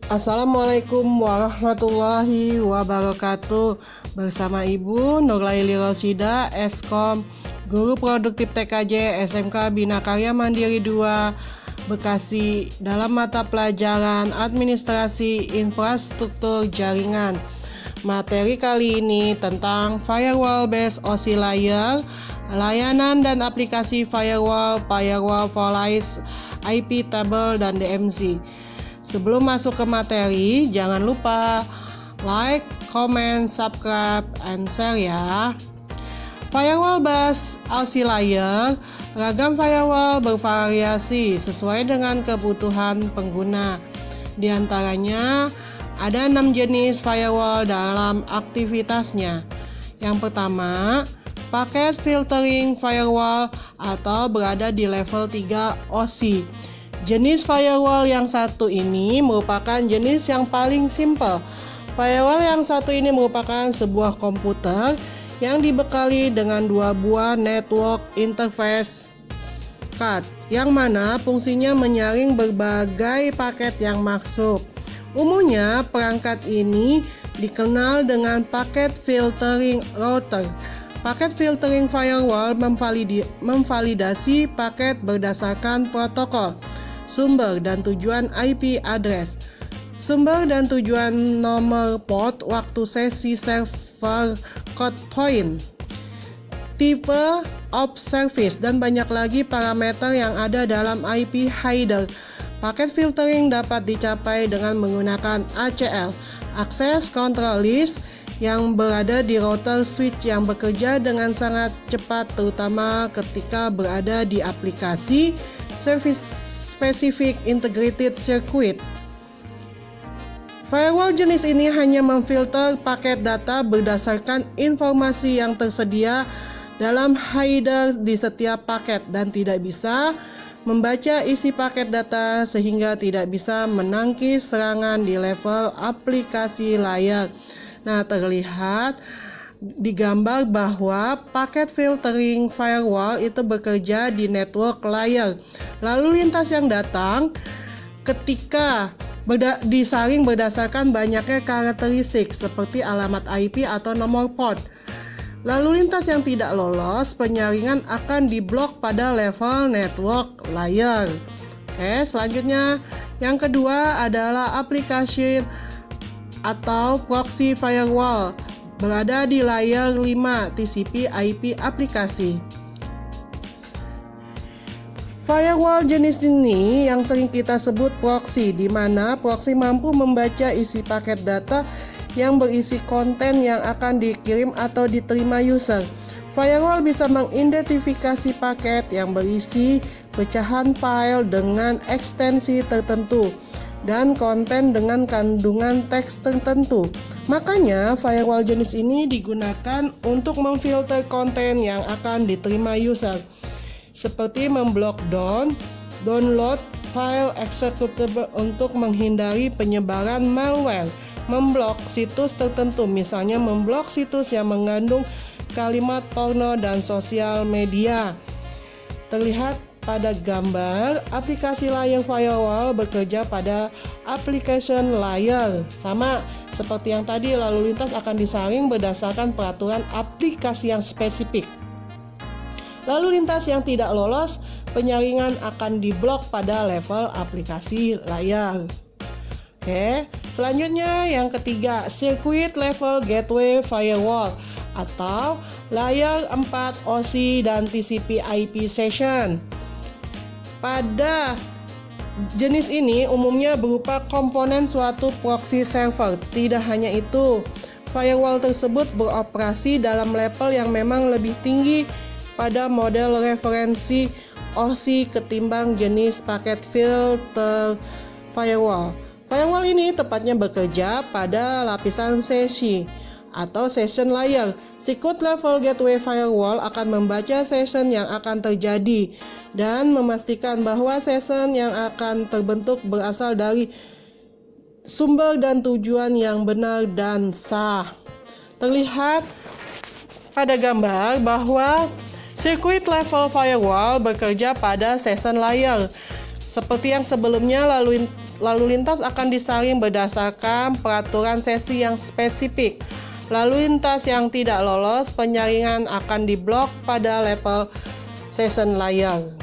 Assalamualaikum warahmatullahi wabarakatuh. Bersama Ibu Nurlaili Rosida, Eskom, Guru Produktif TKJ SMK Bina Karya Mandiri 2, Bekasi, dalam mata pelajaran Administrasi Infrastruktur Jaringan. Materi kali ini tentang Firewall Based OSI Layer, layanan dan aplikasi firewall, firewall voice, IP table, dan DMZ. Sebelum masuk ke materi, jangan lupa like, comment, subscribe, and share ya. Firewall based OSI Layer, ragam firewall bervariasi sesuai dengan kebutuhan pengguna. Di antaranya ada 6 jenis firewall dalam aktivitasnya. Yang pertama, packet filtering firewall atau berada di level 3 OSI. Jenis firewall yang satu ini merupakan jenis yang paling simpel. Firewall yang satu ini merupakan sebuah komputer yang dibekali dengan 2 buah network interface card, yang mana fungsinya menyaring berbagai paket yang masuk. Umumnya perangkat ini dikenal dengan packet filtering router. Packet filtering firewall memvalidasi paket berdasarkan protokol, sumber dan tujuan IP address, sumber dan tujuan nomor port waktu sesi server code point, tipe of service, dan banyak lagi parameter yang ada dalam IP header. Paket filtering dapat dicapai dengan menggunakan ACL, Access Control List, yang berada di router switch yang bekerja dengan sangat cepat, terutama ketika berada di aplikasi service Specific Integrated Circuit. Firewall jenis ini hanya memfilter paket data berdasarkan informasi yang tersedia dalam header di setiap paket dan tidak bisa membaca isi paket data, sehingga tidak bisa menangkis serangan di level aplikasi layar. Nah, terlihat di gambar bahwa paket filtering firewall itu bekerja di network layer. Lalu lintas yang datang ketika disaring berdasarkan banyaknya karakteristik seperti alamat IP atau nomor port. Lalu lintas yang tidak lolos penyaringan akan diblok pada level network layer. Oke, selanjutnya yang kedua adalah aplikasi atau proxy firewall, berada di layer 5 TCP IP aplikasi. Firewall jenis ini yang sering kita sebut proxy, di mana proxy mampu membaca isi paket data yang berisi konten yang akan dikirim atau diterima user. Firewall bisa mengidentifikasi paket yang berisi pecahan file dengan ekstensi tertentu dan konten dengan kandungan teks tertentu. Makanya firewall jenis ini digunakan untuk memfilter konten yang akan diterima user, seperti memblok download file executable untuk menghindari penyebaran malware, memblok situs tertentu, misalnya memblok situs yang mengandung kalimat porno dan sosial media. Terlihat pada gambar, aplikasi layer firewall bekerja pada application layer. Sama seperti yang tadi, lalu lintas akan disaring berdasarkan peraturan aplikasi yang spesifik. Lalu lintas yang tidak lolos penyaringan akan diblok pada level aplikasi layar. Oke, selanjutnya yang ketiga, circuit level gateway firewall atau layer 4 OSI dan TCP IP session. Pada jenis ini umumnya berupa komponen suatu proxy server. Tidak hanya itu, firewall tersebut beroperasi dalam level yang memang lebih tinggi pada model referensi OSI ketimbang jenis paket filter firewall. Firewall ini tepatnya bekerja pada lapisan sesi atau session layer. Circuit level gateway firewall akan membaca session yang akan terjadi dan memastikan bahwa session yang akan terbentuk berasal dari sumber dan tujuan yang benar dan sah. Terlihat pada gambar bahwa circuit level firewall bekerja pada session layer. Seperti yang sebelumnya, lalu lintas akan disaring berdasarkan peraturan sesi yang spesifik. Lalu lintas yang tidak lolos penyaringan akan diblok pada level session layer.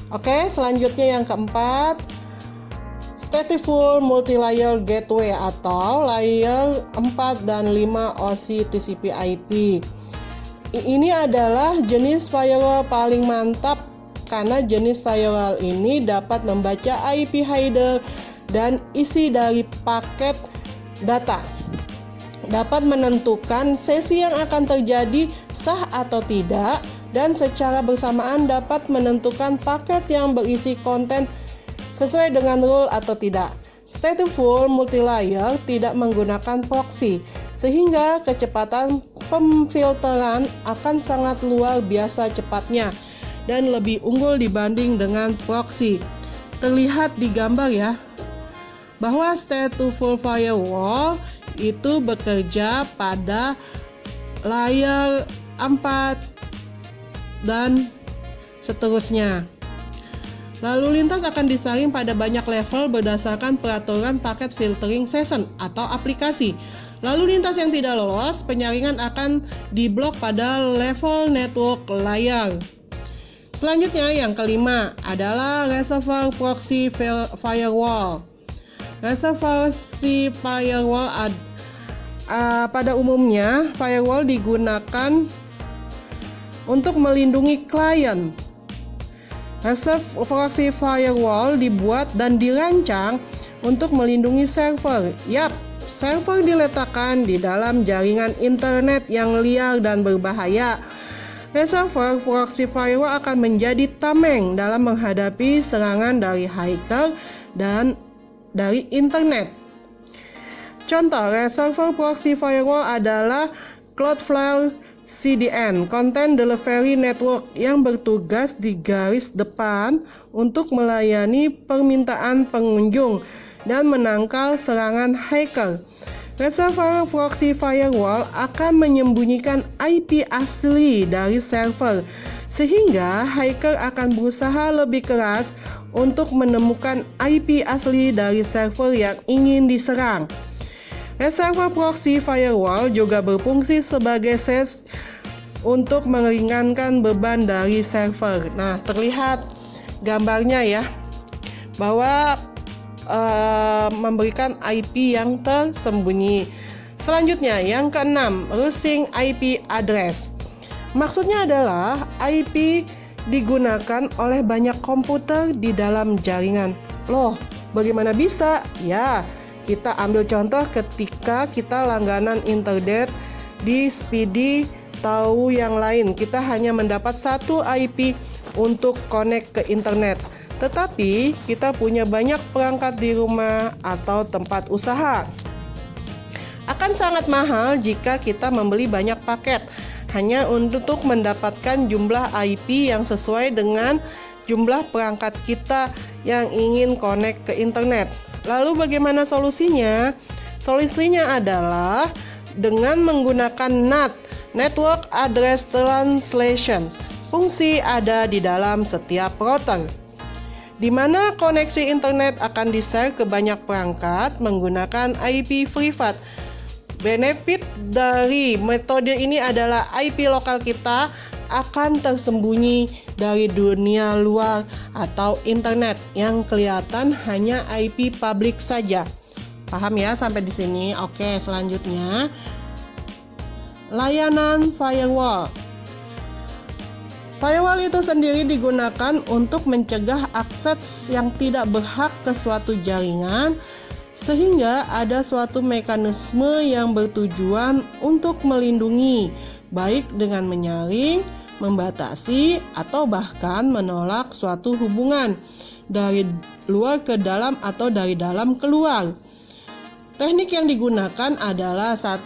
Oke, selanjutnya yang keempat, Stateful Multilayer Gateway atau layer 4 dan 5 OSI TCP/IP. Ini adalah jenis firewall paling mantap karena jenis firewall ini dapat membaca IP header dan isi dari paket data, dapat menentukan sesi yang akan terjadi sah atau tidak, dan secara bersamaan dapat menentukan paket yang berisi konten sesuai dengan rule atau tidak. Stateful Multilayer tidak menggunakan proxy, sehingga kecepatan pemfilteran akan sangat luar biasa cepatnya dan lebih unggul dibanding dengan proxy. Terlihat di gambar ya, bahwa Stateful Firewall itu bekerja pada layer 4 dan seterusnya. Lalu lintas akan disaring pada banyak level berdasarkan peraturan paket filtering session atau aplikasi. Lalu lintas yang tidak lolos penyaringan akan diblok pada level network layer. Selanjutnya yang kelima adalah Reservoir Proxy Firewall. Reservasi firewall pada umumnya firewall digunakan untuk melindungi klien. Reserve Proxy Firewall dibuat dan dirancang untuk melindungi server. Server diletakkan di dalam jaringan internet yang liar dan berbahaya. Reservoir Proxy Firewall akan menjadi tameng dalam menghadapi serangan dari hacker dan dari internet. Contoh Reservoir Proxy Firewall adalah Cloudflare CDN, Content Delivery Network, yang bertugas di garis depan untuk melayani permintaan pengunjung dan menangkal serangan hacker. Reservoir Proxy Firewall akan menyembunyikan IP asli dari server, sehingga hacker akan berusaha lebih keras untuk menemukan IP asli dari server yang ingin diserang. Reservoir Proxy Firewall juga berfungsi sebagai SES untuk meringankan beban dari server. Nah, terlihat gambarnya ya, bahwa memberikan IP yang tersembunyi. Selanjutnya, yang keenam, Routing IP Address. Maksudnya adalah IP digunakan oleh banyak komputer di dalam jaringan. Loh, bagaimana bisa? Ya, kita ambil contoh ketika kita langganan internet di Speedy atau yang lain. Kita hanya mendapat satu IP untuk connect ke internet. Tetapi kita punya banyak perangkat di rumah atau tempat usaha. Akan sangat mahal jika kita membeli banyak paket hanya untuk mendapatkan jumlah IP yang sesuai dengan jumlah perangkat kita yang ingin connect ke internet. Lalu bagaimana solusinya? Solusinya adalah dengan menggunakan NAT, Network Address Translation. Fungsi ada di dalam setiap router, di mana koneksi internet akan di-share ke banyak perangkat menggunakan IP privat. Benefit dari metode ini adalah IP lokal kita akan tersembunyi dari dunia luar atau internet yang kelihatan hanya IP publik saja. Paham ya sampai di sini? Oke, selanjutnya layanan firewall. Firewall itu sendiri digunakan untuk mencegah akses yang tidak berhak ke suatu jaringan, sehingga ada suatu mekanisme yang bertujuan untuk melindungi, baik dengan menyaring, membatasi, atau bahkan menolak suatu hubungan dari luar ke dalam atau dari dalam keluar. Teknik yang digunakan adalah 1.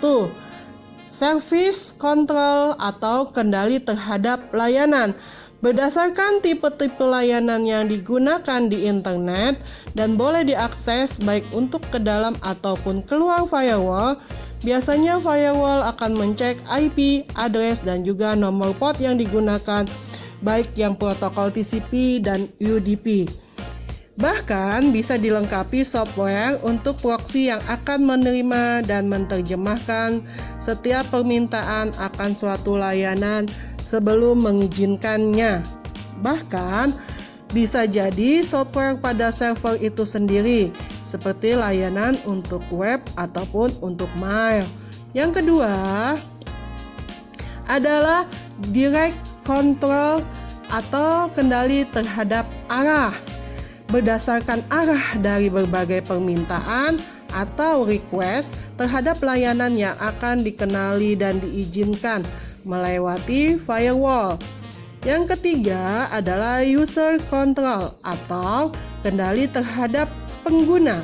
Service control atau kendali terhadap layanan. Berdasarkan tipe-tipe layanan yang digunakan di internet dan boleh diakses baik untuk ke dalam ataupun keluar firewall, biasanya firewall akan mencek IP, address, dan juga nomor port yang digunakan, baik yang protokol TCP dan UDP. Bahkan bisa dilengkapi software untuk proxy yang akan menerima dan menerjemahkan setiap permintaan akan suatu layanan sebelum mengizinkannya. Bahkan bisa jadi software pada server itu sendiri, seperti layanan untuk web ataupun untuk mail. Yang kedua adalah direct control atau kendali terhadap arah. Berdasarkan arah dari berbagai permintaan atau request terhadap layanan yang akan dikenali dan diizinkan melewati firewall. Yang ketiga adalah user control atau kendali terhadap pengguna.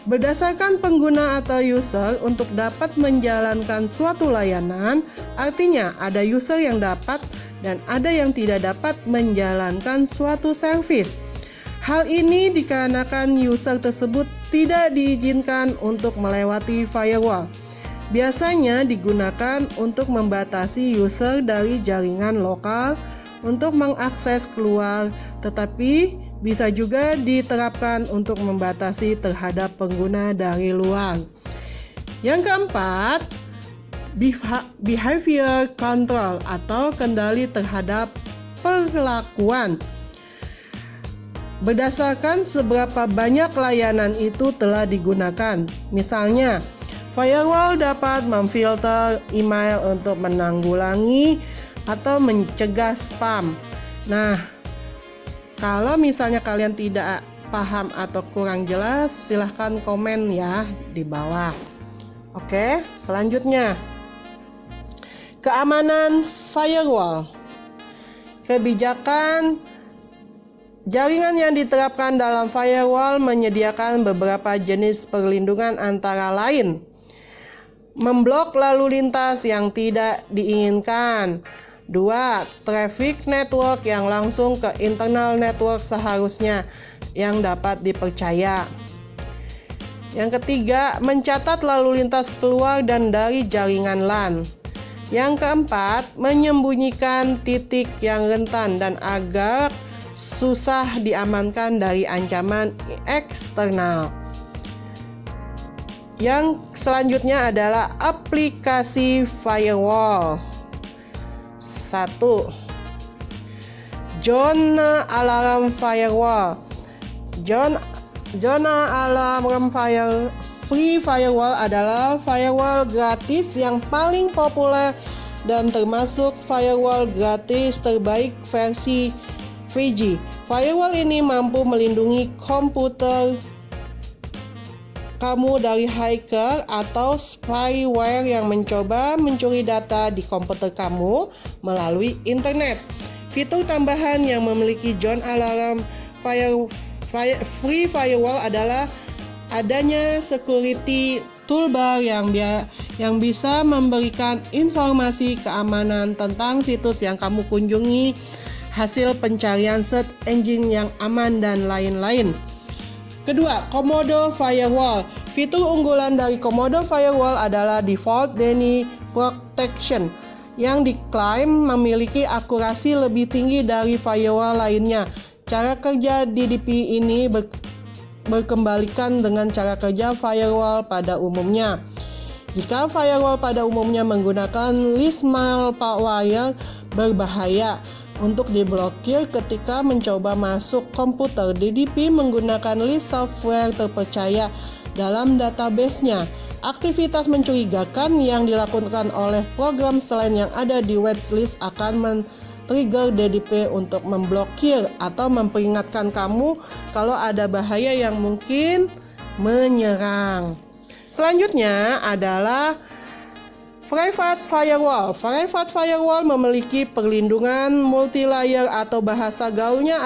Berdasarkan pengguna atau user untuk dapat menjalankan suatu layanan, artinya ada user yang dapat dan ada yang tidak dapat menjalankan suatu service. Hal ini dikarenakan user tersebut tidak diizinkan untuk melewati firewall. Biasanya digunakan untuk membatasi user dari jaringan lokal untuk mengakses keluar, tetapi bisa juga diterapkan untuk membatasi terhadap pengguna dari luar. Yang keempat, behavior control atau kendali terhadap perlakuan. Berdasarkan seberapa banyak layanan itu telah digunakan. Misalnya, firewall dapat memfilter email untuk menanggulangi atau mencegah spam. Nah, kalau misalnya kalian tidak paham atau kurang jelas, silahkan komen ya di bawah. Oke, selanjutnya. Keamanan firewall. Kebijakan jaringan yang diterapkan dalam firewall menyediakan beberapa jenis perlindungan antara lain memblok lalu lintas yang tidak diinginkan. 2. Traffic network yang langsung ke internal network seharusnya yang dapat dipercaya. Yang ketiga, mencatat lalu lintas keluar dan dari jaringan LAN. Yang keempat, menyembunyikan titik yang rentan dan agar susah diamankan dari ancaman eksternal. Yang selanjutnya adalah aplikasi firewall. 1. Zona alarm firewall. Zona alarm free firewall adalah firewall gratis yang paling populer dan termasuk firewall gratis terbaik versi 3G. Firewall ini mampu melindungi komputer kamu dari hacker atau spyware yang mencoba mencuri data di komputer kamu melalui internet. Fitur tambahan yang memiliki zona alarm free firewall adalah adanya security toolbar yang bisa memberikan informasi keamanan tentang situs yang kamu kunjungi, hasil pencarian search engine yang aman, dan lain-lain. Kedua, Komodo Firewall. Fitur unggulan dari Komodo Firewall adalah Default Deny Protection yang diklaim memiliki akurasi lebih tinggi dari firewall lainnya. Cara kerja DDP ini berkembalikan dengan cara kerja firewall pada umumnya. Jika firewall pada umumnya menggunakan list malware berbahaya untuk diblokir ketika mencoba masuk komputer, DDP menggunakan list software terpercaya dalam database-nya. Aktivitas mencurigakan yang dilakukan oleh program selain yang ada di watchlist akan men-trigger DDP untuk memblokir atau memperingatkan kamu kalau ada bahaya yang mungkin menyerang. Selanjutnya adalah Private Firewall. Private Firewall memiliki perlindungan multi-layer atau bahasa gaulnya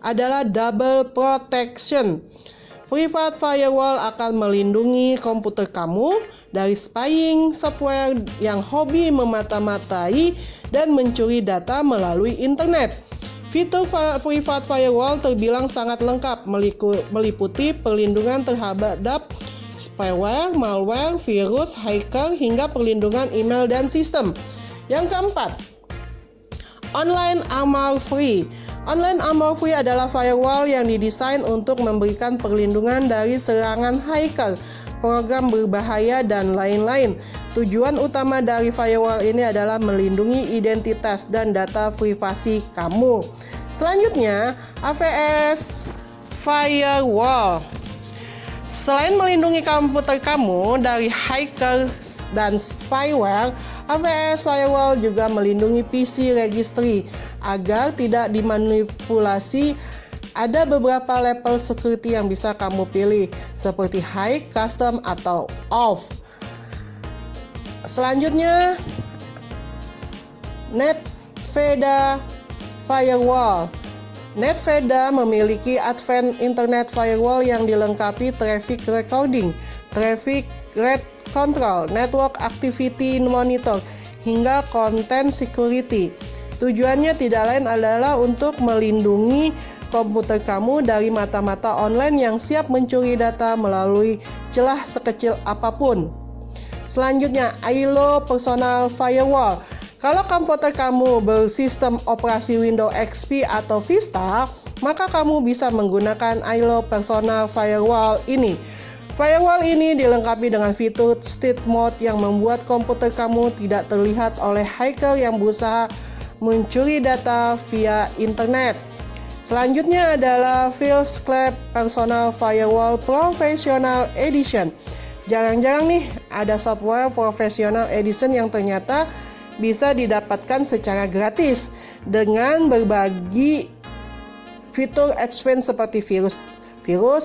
adalah double protection. Private Firewall akan melindungi komputer kamu dari spying software yang hobi memata-matai dan mencuri data melalui internet. Fitur Private Firewall terbilang sangat lengkap, meliputi perlindungan terhadap spyware, malware, virus, hacker, hingga perlindungan email dan sistem. Yang keempat, Online Armor Free. Online Armor Free adalah firewall yang didesain untuk memberikan perlindungan dari serangan hacker, program berbahaya, dan lain-lain. Tujuan utama dari firewall ini adalah melindungi identitas dan data privasi kamu. Selanjutnya, AVS Firewall. Selain melindungi komputer kamu dari hacker dan spyware, AVS Firewall juga melindungi PC registry agar tidak dimanipulasi. Ada beberapa level security yang bisa kamu pilih, seperti high, custom, atau off. Selanjutnya, NetVeda Firewall. NetVeda memiliki Advanced Internet Firewall yang dilengkapi traffic recording, traffic rate control, network activity monitor, hingga content security. Tujuannya tidak lain adalah untuk melindungi komputer kamu dari mata-mata online yang siap mencuri data melalui celah sekecil apapun. Selanjutnya, ILO Personal Firewall. Kalau komputer kamu bersistem operasi Windows XP atau Vista, maka kamu bisa menggunakan ILO Personal Firewall ini. Firewall ini dilengkapi dengan fitur Stealth Mode yang membuat komputer kamu tidak terlihat oleh hacker yang berusaha mencuri data via internet. Selanjutnya adalah FieldScale Personal Firewall Professional Edition. Jarang-jarang nih ada software Professional Edition yang ternyata bisa didapatkan secara gratis dengan berbagi fitur advance seperti virus,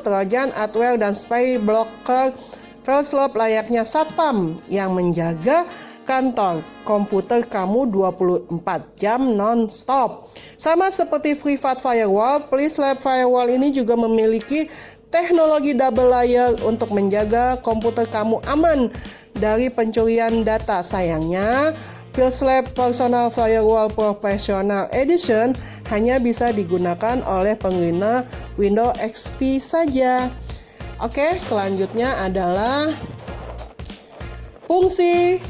trojan, adware, dan spy blocker. FieldScale layaknya satpam yang menjaga kantor komputer kamu 24 jam non-stop. Sama seperti Privat Firewall, FieldScale Firewall ini juga memiliki teknologi double layer untuk menjaga komputer kamu aman dari pencurian data. Sayangnya, FieldScale Personal Firewall Professional Edition hanya bisa digunakan oleh pengguna Windows XP saja. Oke, selanjutnya adalah fungsi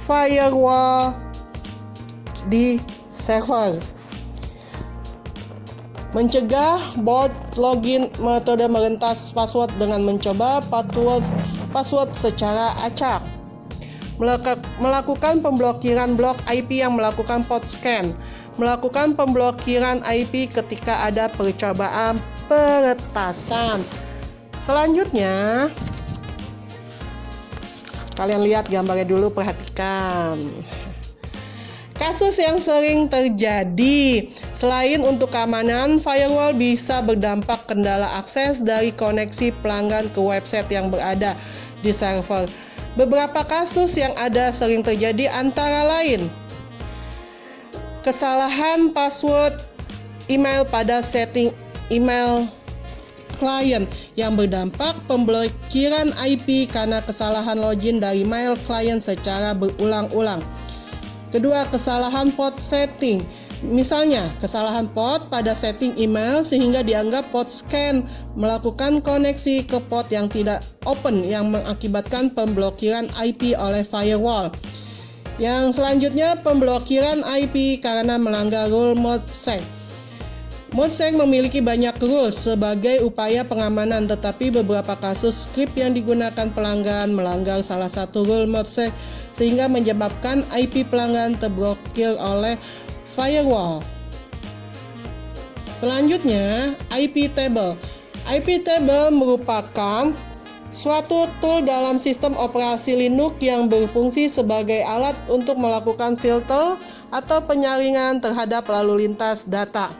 firewall di server. Mencegah bot login, metode merentas password dengan mencoba password secara acak. Melakukan pemblokiran blok IP yang melakukan port scan. Melakukan pemblokiran IP ketika ada percobaan peretasan. Selanjutnya, kalian lihat gambarnya dulu, perhatikan. Kasus yang sering terjadi. Selain untuk keamanan, firewall bisa berdampak kendala akses dari koneksi pelanggan ke website yang berada di server. Beberapa kasus yang ada sering terjadi antara lain kesalahan password email pada setting email klien yang berdampak pemblokiran IP karena kesalahan login dari mail klien secara berulang-ulang. Kedua, kesalahan port setting. Misalnya, kesalahan port pada setting email sehingga dianggap port scan melakukan koneksi ke port yang tidak open yang mengakibatkan pemblokiran IP oleh firewall. Yang selanjutnya, pemblokiran IP karena melanggar rule ModSec. ModSec memiliki banyak rules sebagai upaya pengamanan, tetapi beberapa kasus script yang digunakan pelanggan melanggar salah satu rule ModSec sehingga menyebabkan IP pelanggan terblokir oleh firewall. Selanjutnya, IP table. IP table merupakan suatu tool dalam sistem operasi Linux yang berfungsi sebagai alat untuk melakukan filter atau penyaringan terhadap lalu lintas data.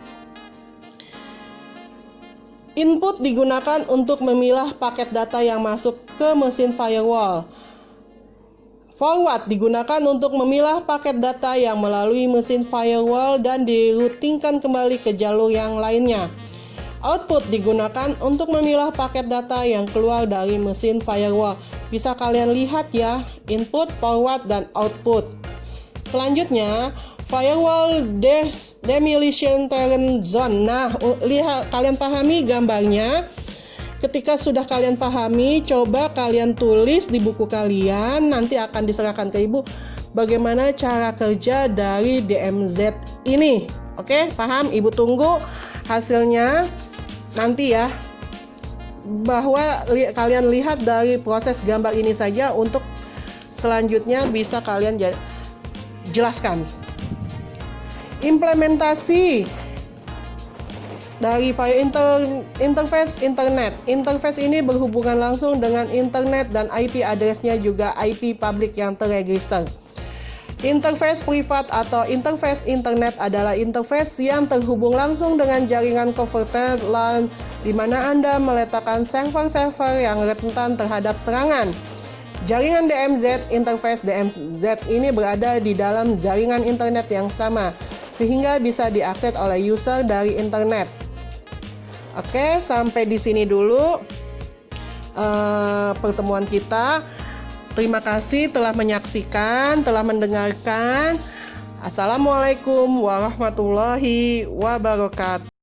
Input digunakan untuk memilah paket data yang masuk ke mesin firewall. Forward digunakan untuk memilah paket data yang melalui mesin firewall dan dirutingkan kembali ke jalur yang lainnya. Output digunakan untuk memilah paket data yang keluar dari mesin firewall. Bisa kalian lihat ya, input, forward, dan output. Selanjutnya, firewall demolition terrain zone. Nah, lihat, kalian pahami gambarnya. Ketika sudah kalian pahami, coba kalian tulis di buku kalian. Nanti akan diserahkan ke ibu bagaimana cara kerja dari DMZ ini. Oke, paham? Ibu tunggu hasilnya nanti ya. Bahwa kalian lihat dari proses gambar ini saja, untuk selanjutnya bisa kalian jelaskan. Implementasi dari file interface internet. Interface ini berhubungan langsung dengan internet dan IP address-nya juga IP public yang terregister. Interface privat atau interface internet adalah interface yang terhubung langsung dengan jaringan covered LAN, di mana Anda meletakkan server-server yang rentan terhadap serangan. Jaringan DMZ, interface DMZ ini berada di dalam jaringan internet yang sama, sehingga bisa diakses oleh user dari internet. Oke, sampai di sini dulu pertemuan kita. Terima kasih telah menyaksikan, telah mendengarkan. Assalamualaikum warahmatullahi wabarakatuh.